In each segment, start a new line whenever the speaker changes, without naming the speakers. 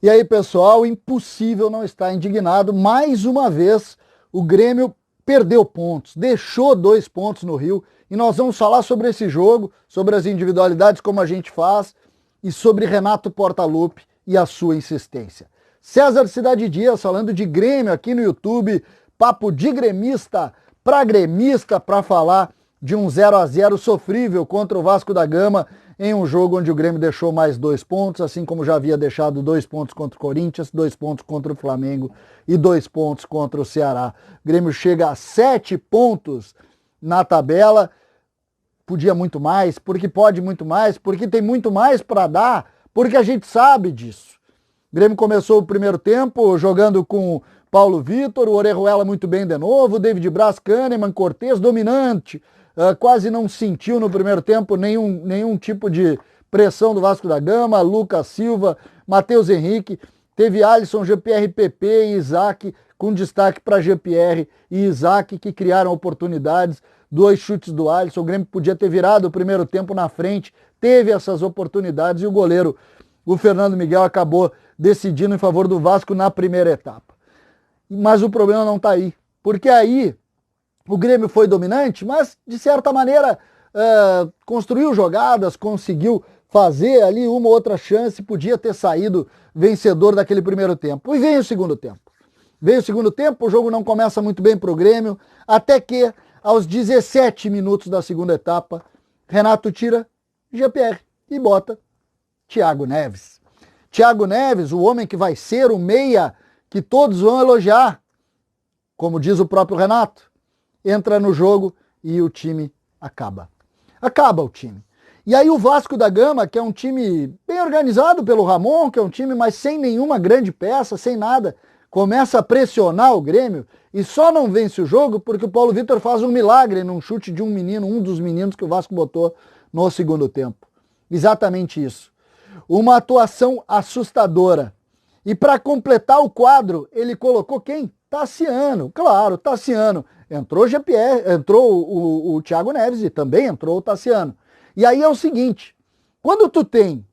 E aí, pessoal, impossível não estar indignado. Mais uma vez, o Grêmio perdeu pontos, deixou 2 pontos no Rio. E nós vamos falar sobre esse jogo, sobre as individualidades, como a gente faz, e sobre Renato Portaluppi e a sua insistência. César Cidade Dias falando de Grêmio aqui no YouTube, papo de gremista para falar de um 0-0 sofrível contra o Vasco da Gama, em um jogo onde o Grêmio deixou mais 2 pontos, assim como já havia deixado 2 pontos contra o Corinthians, 2 pontos contra o Flamengo e 2 pontos contra o Ceará. O Grêmio chega a 7 pontos na tabela, podia muito mais, porque pode muito mais, porque tem muito mais para dar, porque a gente sabe disso. O Grêmio começou o primeiro tempo jogando com Paulo Vitor, o Orejuela muito bem de novo, David Braz, Kahneman, Cortez, dominante, quase não sentiu no primeiro tempo nenhum tipo de pressão do Vasco da Gama, Lucas Silva, Matheus Henrique, teve Alisson, Jean-Pierre, Pepe e Isaac, com destaque para Jean-Pierre e Isaac, que criaram oportunidades, 2 chutes do Alisson, o Grêmio podia ter virado o primeiro tempo na frente, teve essas oportunidades e o goleiro, o Fernando Miguel, acabou decidindo em favor do Vasco na primeira etapa. Mas o problema não está aí, porque aí o Grêmio foi dominante, mas de certa maneira construiu jogadas, conseguiu fazer ali uma ou outra chance, podia ter saído vencedor daquele primeiro tempo. E veio o segundo tempo. Veio o segundo tempo, o jogo não começa muito bem para o Grêmio, até que aos 17 minutos da segunda etapa, Renato tira Jean-Pierre e bota Thiago Neves. Thiago Neves, o homem que vai ser o meia que todos vão elogiar, como diz o próprio Renato, entra no jogo e o time acaba. Acaba o time. E aí o Vasco da Gama, que é um time bem organizado pelo Ramon, que é um time mas sem nenhuma grande peça, sem nada, começa a pressionar o Grêmio e só não vence o jogo porque o Paulo Vitor faz um milagre num chute de um menino, um dos meninos que o Vasco botou no segundo tempo. Exatamente isso. Uma atuação assustadora. E para completar o quadro, ele colocou quem? Tassiano. Claro, Tassiano. Entrou o Jean-Pierre, entrou o Thiago Neves e também entrou o Tassiano. E aí é o seguinte, quando tu tem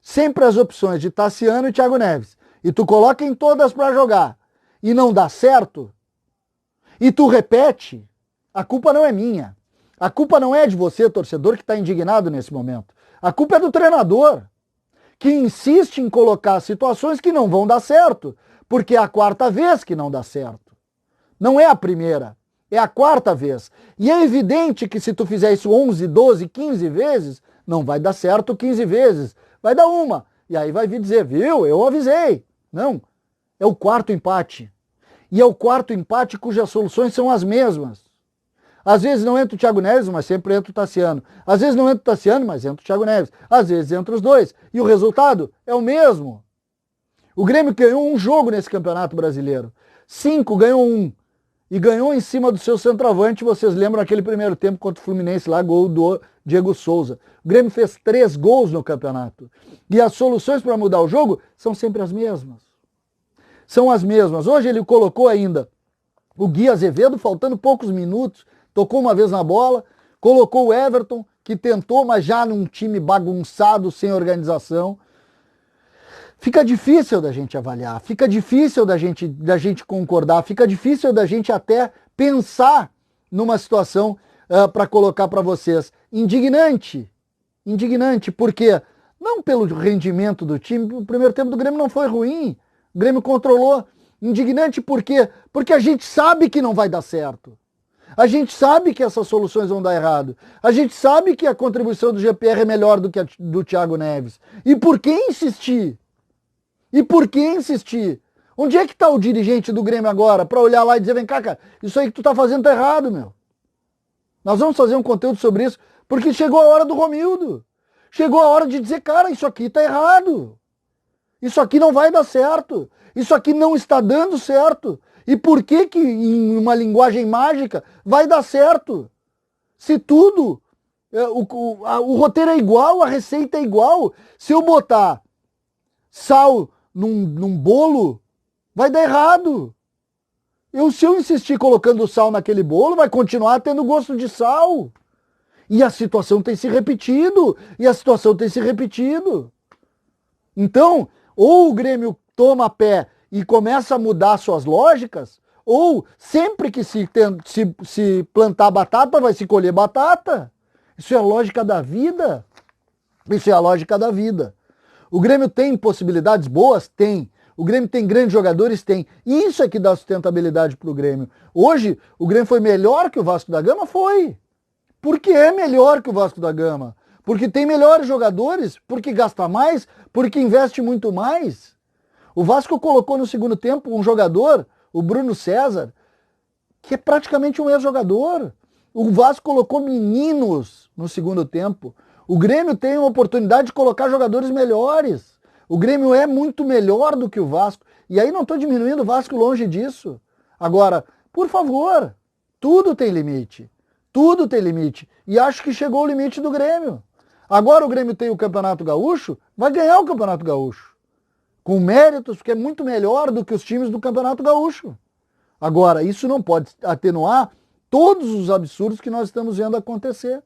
sempre as opções de Tassiano e Thiago Neves, e tu coloca em todas para jogar, e não dá certo, e tu repete, a culpa não é minha. A culpa não é de você, torcedor, que está indignado nesse momento. A culpa é do treinador, que insiste em colocar situações que não vão dar certo, porque é a 4ª vez que não dá certo. Não é a primeira, é a 4ª vez. E é evidente que se tu fizer isso 11, 12, 15 vezes, não vai dar certo 15 vezes, vai dar uma. E aí vai vir dizer, viu, eu avisei. Não, é o 4º empate. E é o 4º empate cujas soluções são as mesmas. Às vezes não entra o Thiago Neves, mas sempre entra o Tassiano. Às vezes não entra o Tassiano, mas entra o Thiago Neves. Às vezes entra os dois. E o resultado é o mesmo. O Grêmio ganhou um jogo nesse Campeonato Brasileiro. 5, ganhou 1. E ganhou em cima do seu centroavante. Vocês lembram aquele primeiro tempo contra o Fluminense lá, gol do Diego Souza. O Grêmio fez 3 gols no campeonato. E as soluções para mudar o jogo são sempre as mesmas. São as mesmas. Hoje ele colocou ainda o Gui Azevedo, faltando poucos minutos, tocou uma vez na bola, colocou o Everton, que tentou, mas já num time bagunçado, sem organização. Fica difícil da gente avaliar, fica difícil da gente concordar, fica difícil da gente até pensar numa situação para colocar para vocês. Indignante, porque não pelo rendimento do time, o primeiro tempo do Grêmio não foi ruim, o Grêmio controlou. Indignante por quê? Porque a gente sabe que não vai dar certo. A gente sabe que essas soluções vão dar errado. A gente sabe que a contribuição do GPR é melhor do que a do Thiago Neves. E por que insistir? E por que insistir? Onde é que está o dirigente do Grêmio agora para olhar lá e dizer, vem cá, cara, isso aí que tu tá fazendo tá errado, meu. Nós vamos fazer um conteúdo sobre isso, porque chegou a hora do Romildo. Chegou a hora de dizer, cara, isso aqui tá errado. Isso aqui não vai dar certo. Isso aqui não está dando certo. E por que que em uma linguagem mágica vai dar certo? Se tudo, o roteiro é igual, a receita é igual. Se eu botar sal num bolo, vai dar errado. Se eu insistir colocando sal naquele bolo, vai continuar tendo gosto de sal. E a situação tem se repetido. Então, Ou o Grêmio toma pé e começa a mudar suas lógicas, ou sempre que se plantar batata, vai se colher batata. Isso é a lógica da vida. Isso é a lógica da vida. O Grêmio tem possibilidades boas? Tem. O Grêmio tem grandes jogadores? Tem. Isso é que dá sustentabilidade para o Grêmio. Hoje, o Grêmio foi melhor que o Vasco da Gama? Foi. Por que é melhor que o Vasco da Gama? Porque tem melhores jogadores? Porque gasta mais? Porque investe muito mais? O Vasco colocou no segundo tempo um jogador, o Bruno César, que é praticamente um ex-jogador. O Vasco colocou meninos no segundo tempo. O Grêmio tem uma oportunidade de colocar jogadores melhores. O Grêmio é muito melhor do que o Vasco. E aí não estou diminuindo o Vasco, longe disso. Agora, por favor, tudo tem limite. Tudo tem limite. E acho que chegou o limite do Grêmio. Agora o Grêmio tem o Campeonato Gaúcho, vai ganhar o Campeonato Gaúcho. Com méritos, porque é muito melhor do que os times do Campeonato Gaúcho. Agora, isso não pode atenuar todos os absurdos que nós estamos vendo acontecer.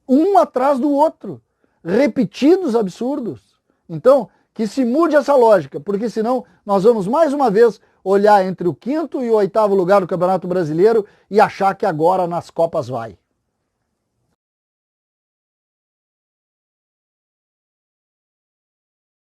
Um atrás do outro. Repetidos absurdos. Então, que se mude essa lógica, porque senão nós vamos mais uma vez olhar entre o 5º e o 8º lugar do Campeonato Brasileiro e achar que agora nas Copas vai.